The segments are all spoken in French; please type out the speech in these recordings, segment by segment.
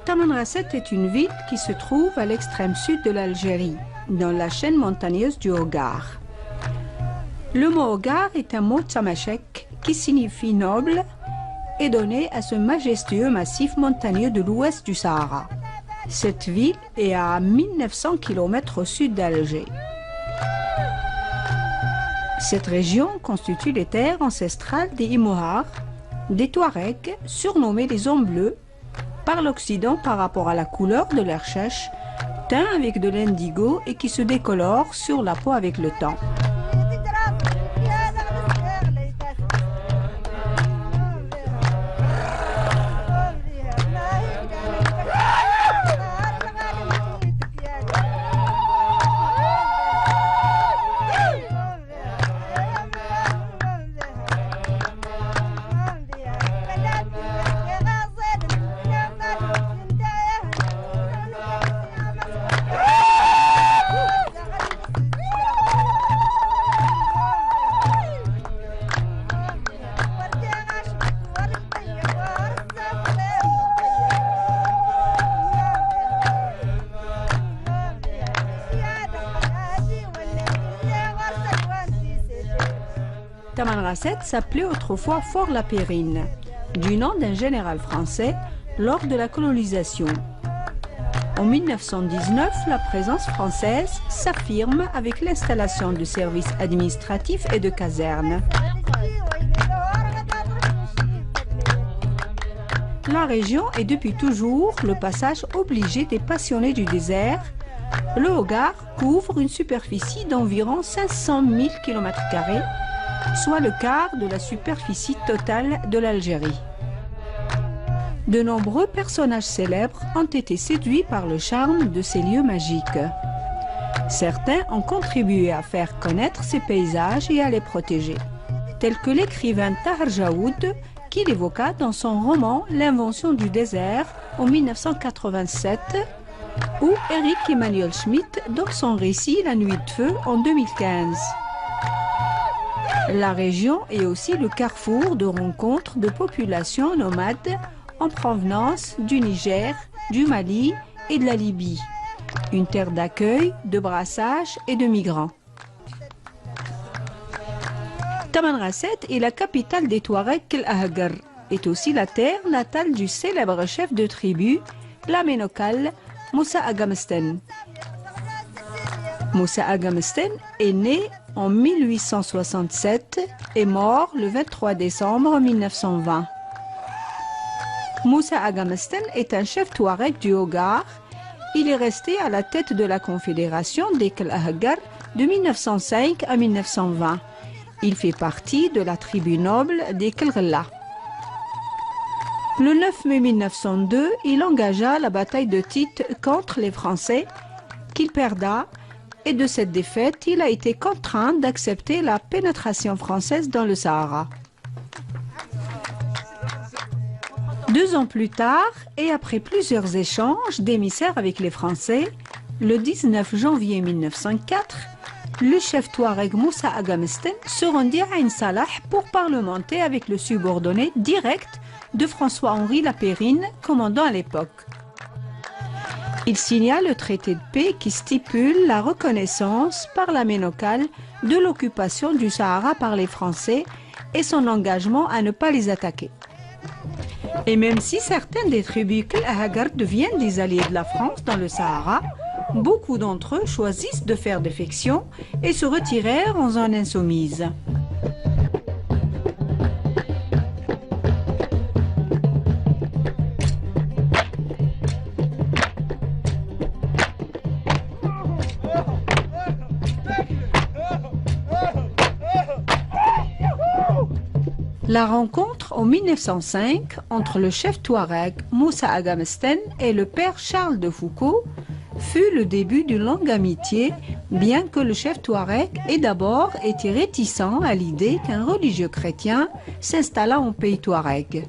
Tamanrasset est une ville qui se trouve à l'extrême sud de l'Algérie, dans la chaîne montagneuse du Hogar. Le mot Hogar est un mot tsamashek qui signifie noble et donné à ce majestueux massif montagneux de l'ouest du Sahara. Cette ville est à 1900 km au sud d'Alger. Cette région constitue les terres ancestrales des Imohars, des Touaregs, surnommés les hommes bleus, par l'Occident par rapport à la couleur de leur chèche, teint avec de l'indigo et qui se décolore sur la peau avec le temps. Tamanrasset s'appelait autrefois Fort-la-Périne, du nom d'un général français lors de la colonisation. En 1919, la présence française s'affirme avec l'installation de services administratifs et de casernes. La région est depuis toujours le passage obligé des passionnés du désert. Le Hogar couvre une superficie d'environ 500 000 km², soit le quart de la superficie totale de l'Algérie. De nombreux personnages célèbres ont été séduits par le charme de ces lieux magiques. Certains ont contribué à faire connaître ces paysages et à les protéger, tels que l'écrivain Tahar Jaoud, qui l'évoqua dans son roman L'invention du désert en 1987, ou Eric Emmanuel Schmitt dans son récit La nuit de feu en 2015. La région est aussi le carrefour de rencontres de populations nomades en provenance du Niger, du Mali et de la Libye, une terre d'accueil, de brassage et de migrants. Tamanrasset est la capitale des Touaregs Kel-Ahgar, est aussi la terre natale du célèbre chef de tribu, la Ménokal, Moussa Agamsten. Moussa Agamsten est né en 1867 et mort le 23 décembre 1920. Moussa Agamsten est un chef touareg du Hogar. Il est resté à la tête de la confédération des Kel-Ahgar de 1905 à 1920. Il fait partie de la tribu noble des Kelghella. Le 9 mai 1902, il engagea la bataille de Tite contre les Français, qu'il perda, et de cette défaite, il a été contraint d'accepter la pénétration française dans le Sahara. 2 ans plus tard, et après plusieurs échanges d'émissaires avec les Français, le 19 janvier 1904, le chef touareg Moussa Agamsten se rendit à Ain Salah pour parlementer avec le subordonné direct de François-Henri Lapérine, commandant à l'époque. Il signa le traité de paix qui stipule la reconnaissance par la Ménokal de l'occupation du Sahara par les Français et son engagement à ne pas les attaquer. Et même si certaines des tribus Kel-Ahgar deviennent des alliés de la France dans le Sahara, beaucoup d'entre eux choisissent de faire défection et se retirèrent en zone insoumise. La rencontre en 1905 entre le chef touareg Moussa Agamsten et le père Charles de Foucauld fut le début d'une longue amitié, bien que le chef touareg ait d'abord été réticent à l'idée qu'un religieux chrétien s'installât en pays touareg.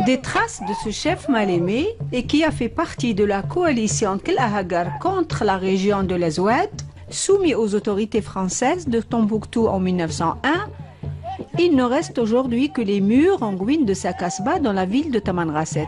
Des traces de ce chef mal aimé et qui a fait partie de la coalition Kel-Ahgar contre la région de l'Azouad, soumis aux autorités françaises de Tombouctou en 1901, Il ne reste aujourd'hui que les murs en ruine de sa casbah dans la ville de Tamanrasset.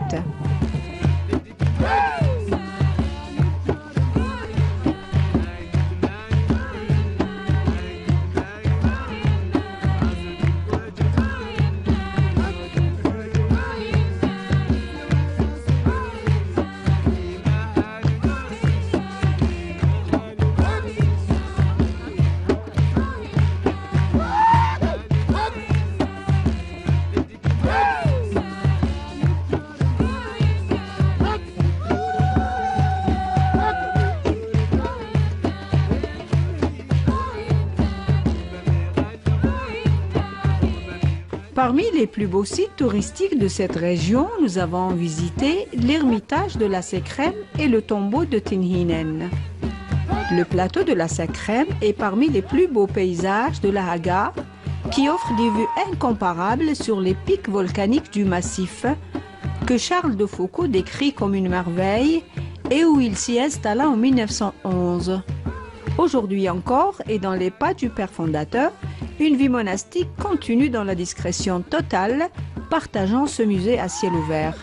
Parmi les plus beaux sites touristiques de cette région, nous avons visité l'ermitage de la Sekrem et le tombeau de Tinhinen. Le plateau de la Sekrem est parmi les plus beaux paysages de la Hagar, qui offre des vues incomparables sur les pics volcaniques du massif, que Charles de Foucault décrit comme une merveille et où il s'y installa en 1911. Aujourd'hui encore, et dans les pas du père fondateur, une vie monastique continue dans la discrétion totale, partageant ce musée à ciel ouvert.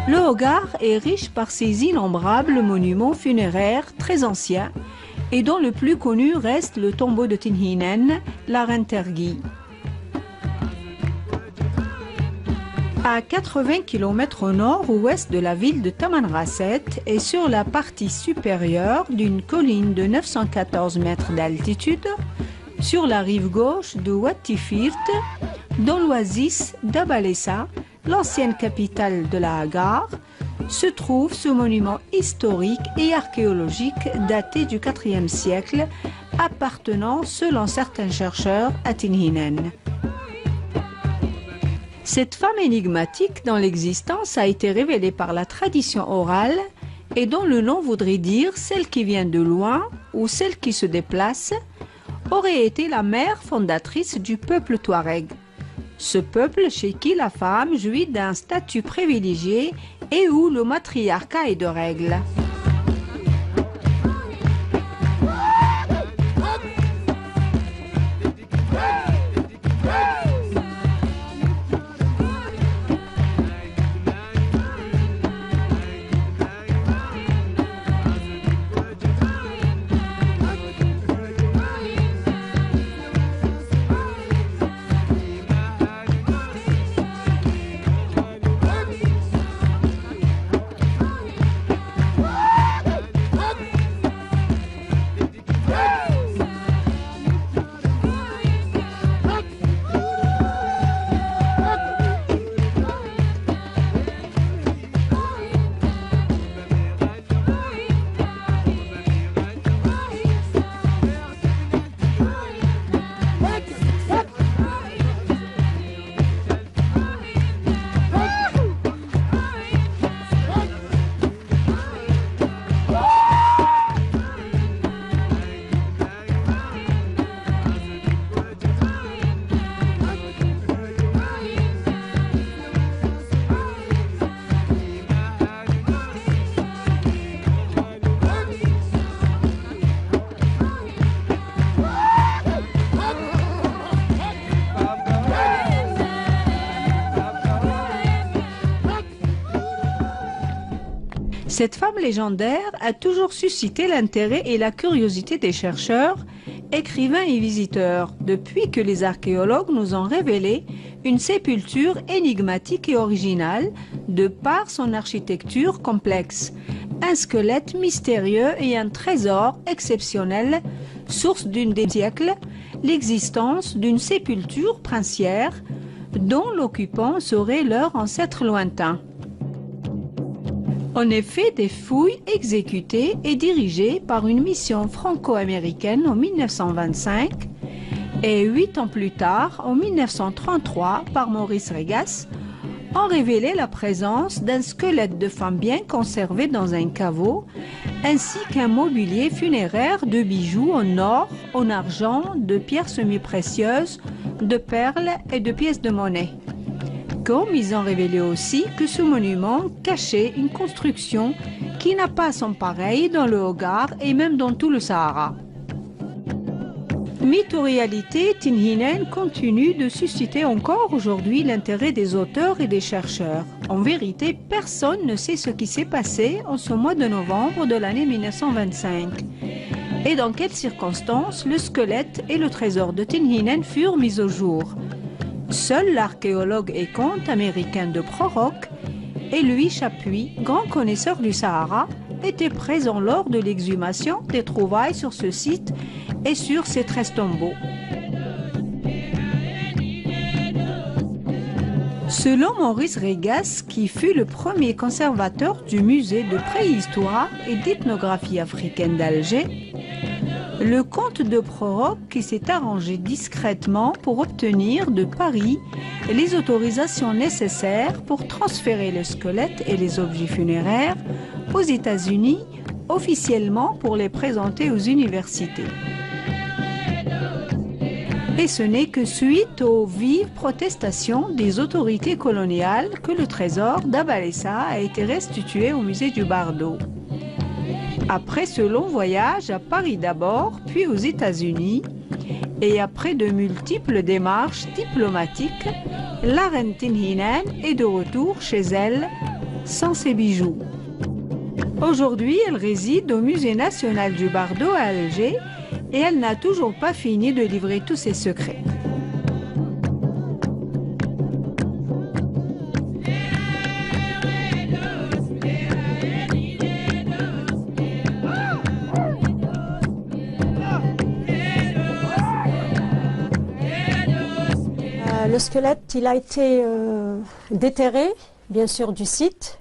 Le Hogar est riche par ses innombrables monuments funéraires très anciens et dont le plus connu reste le tombeau de Tinhinen, la Rentergi. À 80 km au nord-ouest de la ville de Tamanrasset et sur la partie supérieure d'une colline de 914 mètres d'altitude, sur la rive gauche de Wattifirt, dans l'oasis d'Abalessa, l'ancienne capitale de la Hagar, se trouve ce monument historique et archéologique daté du IVe siècle, appartenant, selon certains chercheurs, à Tinhinen. Cette femme énigmatique dont l'existence a été révélée par la tradition orale et dont le nom voudrait dire celle qui vient de loin ou celle qui se déplace, aurait été la mère fondatrice du peuple Touareg. Ce peuple chez qui la femme jouit d'un statut privilégié et où le matriarcat est de règle. Cette femme légendaire a toujours suscité l'intérêt et la curiosité des chercheurs, écrivains et visiteurs, depuis que les archéologues nous ont révélé une sépulture énigmatique et originale de par son architecture complexe, un squelette mystérieux et un trésor exceptionnel, source d'une des siècles, l'existence d'une sépulture princière dont l'occupant serait leur ancêtre lointain. En effet, des fouilles exécutées et dirigées par une mission franco-américaine en 1925 Et 8 ans plus tard, en 1933, par Maurice Regas, ont révélé la présence d'un squelette de femme bien conservé dans un caveau, ainsi qu'un mobilier funéraire de bijoux en or, en argent, de pierres semi-précieuses, de perles et de pièces de monnaie. Comme ils ont révélé aussi que ce monument cachait une construction qui n'a pas son pareil dans le Hogar et même dans tout le Sahara. Mythe ou réalité, Tinhinen continue de susciter encore aujourd'hui l'intérêt des auteurs et des chercheurs. En vérité, personne ne sait ce qui s'est passé en ce mois de novembre de l'année 1925 et dans quelles circonstances le squelette et le trésor de Tinhinen furent mis au jour. Seul l'archéologue et conte américain de Prorock et Louis Chapuis, grand connaisseur du Sahara, était présent lors de l'exhumation des trouvailles sur ce site et sur ces 13 tombeaux. Selon Maurice Regas, qui fut le premier conservateur du musée de préhistoire et d'ethnographie africaine d'Alger, le comte de Prorock, qui s'est arrangé discrètement pour obtenir de Paris les autorisations nécessaires pour transférer le squelette et les objets funéraires aux États-Unis, officiellement pour les présenter aux universités. Et ce n'est que suite aux vives protestations des autorités coloniales que le trésor d'Abalessa a été restitué au musée du Bardo. Après ce long voyage à Paris d'abord, puis aux États-Unis, et après de multiples démarches diplomatiques, la reine Tinhinen est de retour chez elle sans ses bijoux. Aujourd'hui, elle réside au Musée national du Bardo à Alger et elle n'a toujours pas fini de livrer tous ses secrets. Le squelette, il a été déterré, bien sûr, du site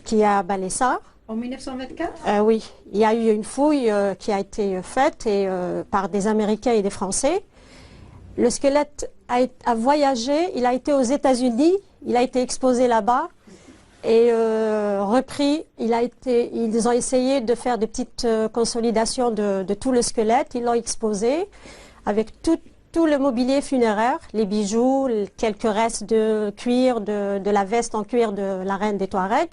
qui est à Balessa. En 1924 Oui, il y a eu une fouille qui a été faite par des Américains et des Français. Le squelette a voyagé, il a été aux États-Unis, il a été exposé là-bas et repris. Ils ont essayé de faire des petites consolidations de tout le squelette. Ils l'ont exposé avec tout le mobilier funéraire, les bijoux, quelques restes de cuir, de la veste en cuir de la reine des Touaregs.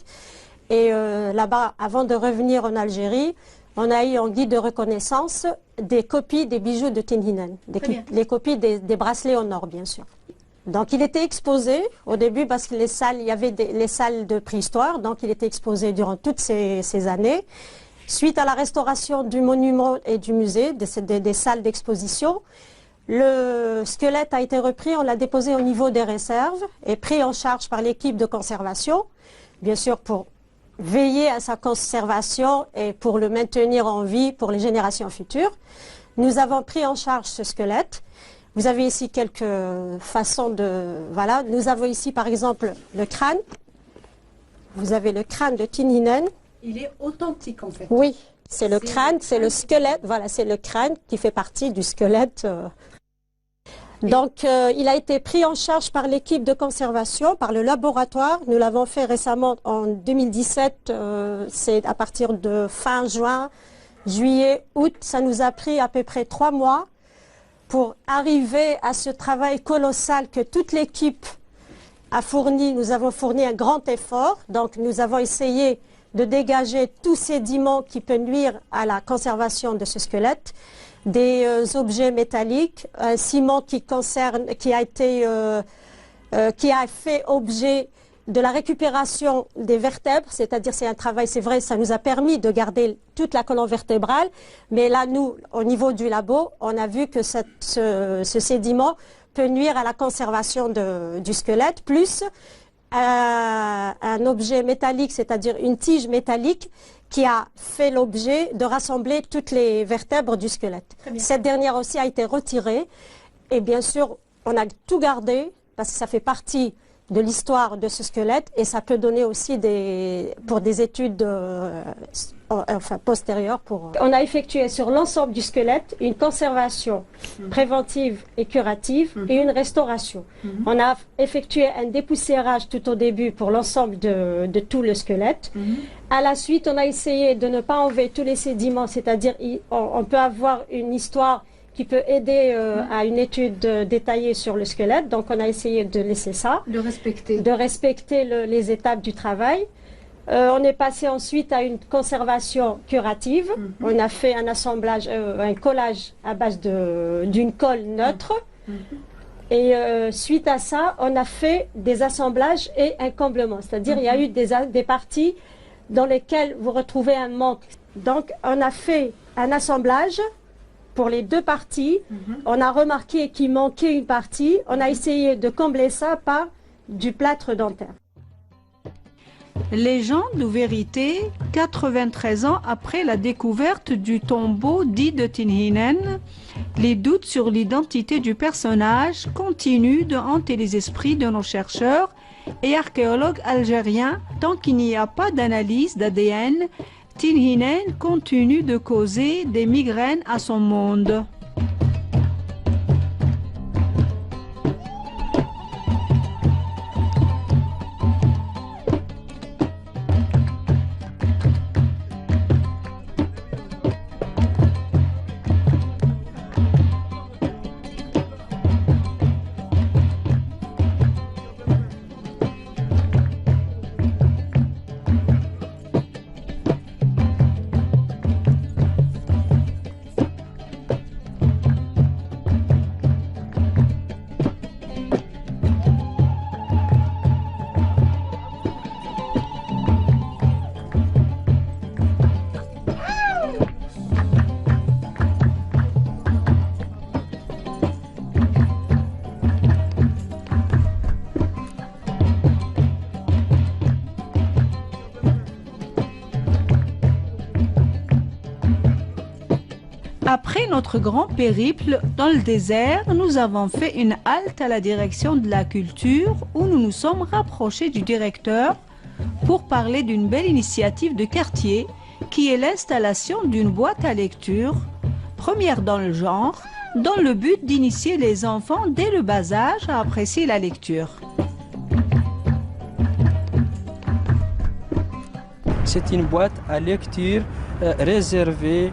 Et là-bas, avant de revenir en Algérie, on a eu en guide de reconnaissance des copies des bijoux de Tinhinen, les copies des bracelets en or, bien sûr. Donc il était exposé au début parce que il y avait les salles de préhistoire, donc il était exposé durant toutes ces années. Suite à la restauration du monument et du musée, des salles d'exposition, le squelette a été repris, on l'a déposé au niveau des réserves et pris en charge par l'équipe de conservation, bien sûr pour veiller à sa conservation et pour le maintenir en vie pour les générations futures. Nous avons pris en charge ce squelette. Vous avez ici quelques façons de... Voilà, nous avons ici par exemple le crâne. Vous avez le crâne de Tinhinen. Il est authentique en fait. Oui, c'est le crâne, c'est le squelette. Voilà, c'est le crâne qui fait partie du squelette. Donc, il a été pris en charge par l'équipe de conservation, par le laboratoire. Nous l'avons fait récemment en 2017, c'est à partir de fin juin, juillet, août. Ça nous a pris à peu près 3 mois pour arriver à ce travail colossal que toute l'équipe a fourni. Nous avons fourni un grand effort. Donc, nous avons essayé de dégager tout sédiment qui peut nuire à la conservation de ce squelette. Des objets métalliques, un ciment qui a fait objet de la récupération des vertèbres, c'est-à-dire c'est un travail, c'est vrai, ça nous a permis de garder toute la colonne vertébrale, mais là, nous, au niveau du labo, on a vu que ce sédiment peut nuire à la conservation du squelette, plus un objet métallique, c'est-à-dire une tige métallique, qui a fait l'objet de rassembler toutes les vertèbres du squelette. Cette dernière aussi a été retirée et bien sûr on a tout gardé parce que ça fait partie de l'histoire de ce squelette et ça peut donner aussi pour des études enfin postérieure. On a effectué sur l'ensemble du squelette une conservation préventive et curative et une restauration. On a effectué un dépoussiérage tout au début pour l'ensemble de tout le squelette. À la suite, on a essayé de ne pas enlever tous les sédiments, c'est-à-dire on peut avoir une histoire qui peut aider à une étude détaillée sur le squelette. Donc on a essayé de laisser ça. De respecter les étapes du travail. On est passé ensuite à une conservation curative. On a fait un assemblage, un collage à base d'une colle neutre. Et suite à ça, on a fait des assemblages et un comblement. C'est-à-dire il y a eu des parties dans lesquelles vous retrouvez un manque. Donc on a fait un assemblage pour les deux parties. On a remarqué qu'il manquait une partie. On a essayé de combler ça par du plâtre dentaire. Légende ou vérité, 93 ans après la découverte du tombeau dit de Tinhinen, les doutes sur l'identité du personnage continuent de hanter les esprits de nos chercheurs et archéologues algériens tant qu'il n'y a pas d'analyse d'ADN. Tinhinen continue de causer des migraines à son monde. Après notre grand périple dans le désert, nous avons fait une halte à la direction de la culture où nous nous sommes rapprochés du directeur pour parler d'une belle initiative de quartier qui est l'installation d'une boîte à lecture, première dans le genre, dans le but d'initier les enfants dès le bas âge à apprécier la lecture. C'est une boîte à lecture réservée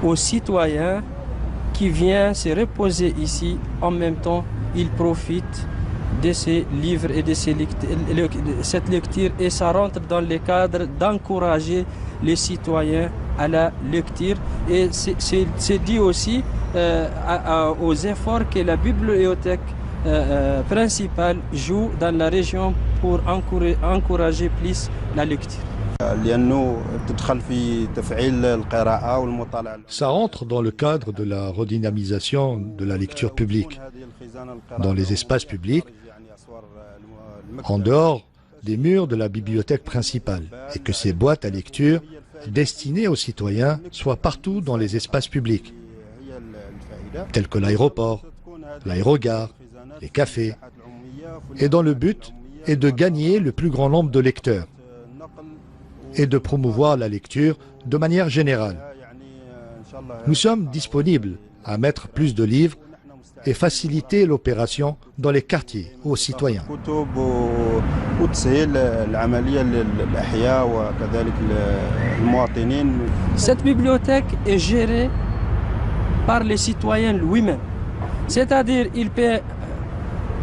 aux citoyens qui viennent se reposer ici. En même temps, ils profitent de ces livres et de cette lecture et ça rentre dans le cadre d'encourager les citoyens à la lecture. Et c'est dû aussi aux efforts que la bibliothèque principale joue dans la région pour encourager plus la lecture. Ça entre dans le cadre de la redynamisation de la lecture publique, dans les espaces publics, en dehors des murs de la bibliothèque principale, et que ces boîtes à lecture destinées aux citoyens soient partout dans les espaces publics, tels que l'aéroport, l'aérogare, les cafés, et dont le but est de gagner le plus grand nombre de lecteurs et de promouvoir la lecture de manière générale. Nous sommes disponibles à mettre plus de livres et faciliter l'opération dans les quartiers aux citoyens. Cette bibliothèque est gérée par les citoyens lui-même. C'est-à-dire il peut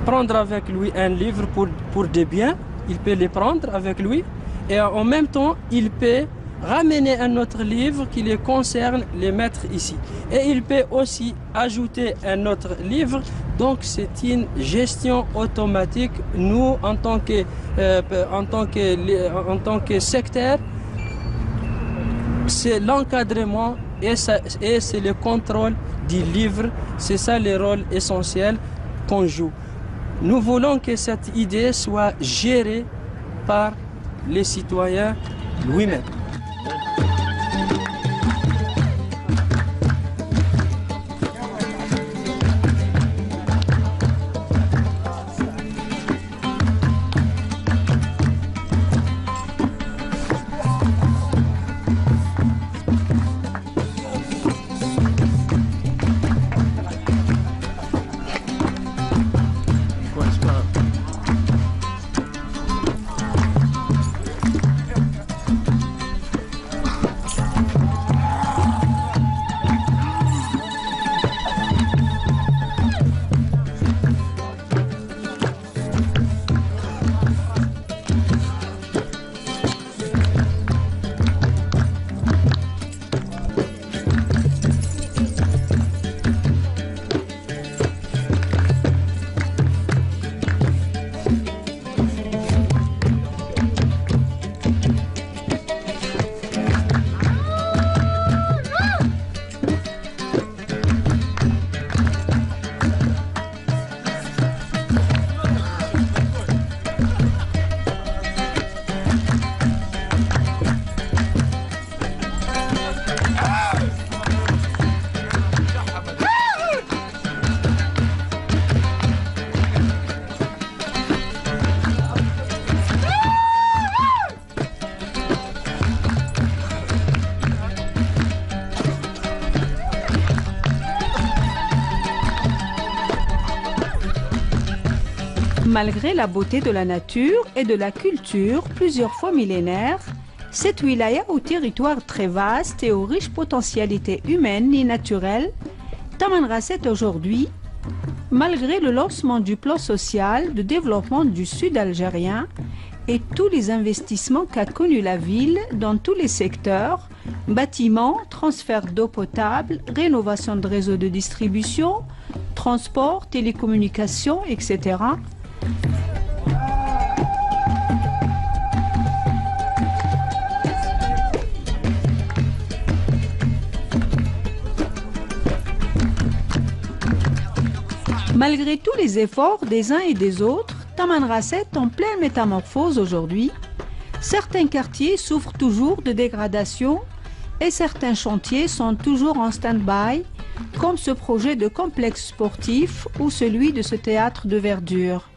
prendre avec lui un livre pour des biens, il peut les prendre avec lui et en même temps il peut ramener un autre livre qui les concerne, les mettre ici. Et il peut aussi ajouter un autre livre. Donc c'est une gestion automatique. Nous, en tant que secteur, c'est l'encadrement et c'est le contrôle du livre. C'est ça le rôle essentiel qu'on joue. Nous voulons que cette idée soit gérée par les citoyens lui-même. Malgré la beauté de la nature et de la culture plusieurs fois millénaire, cette wilaya au territoire très vaste et aux riches potentialités humaines et naturelles, Tamanrasset aujourd'hui, malgré le lancement du plan social de développement du sud algérien et tous les investissements qu'a connu la ville dans tous les secteurs, bâtiments, transfert d'eau potable, rénovation de réseaux de distribution, transport, télécommunications, etc. Malgré tous les efforts des uns et des autres, Tamanrasset en pleine métamorphose aujourd'hui, certains quartiers souffrent toujours de dégradation et certains chantiers sont toujours en stand-by, comme ce projet de complexe sportif ou celui de ce théâtre de verdure.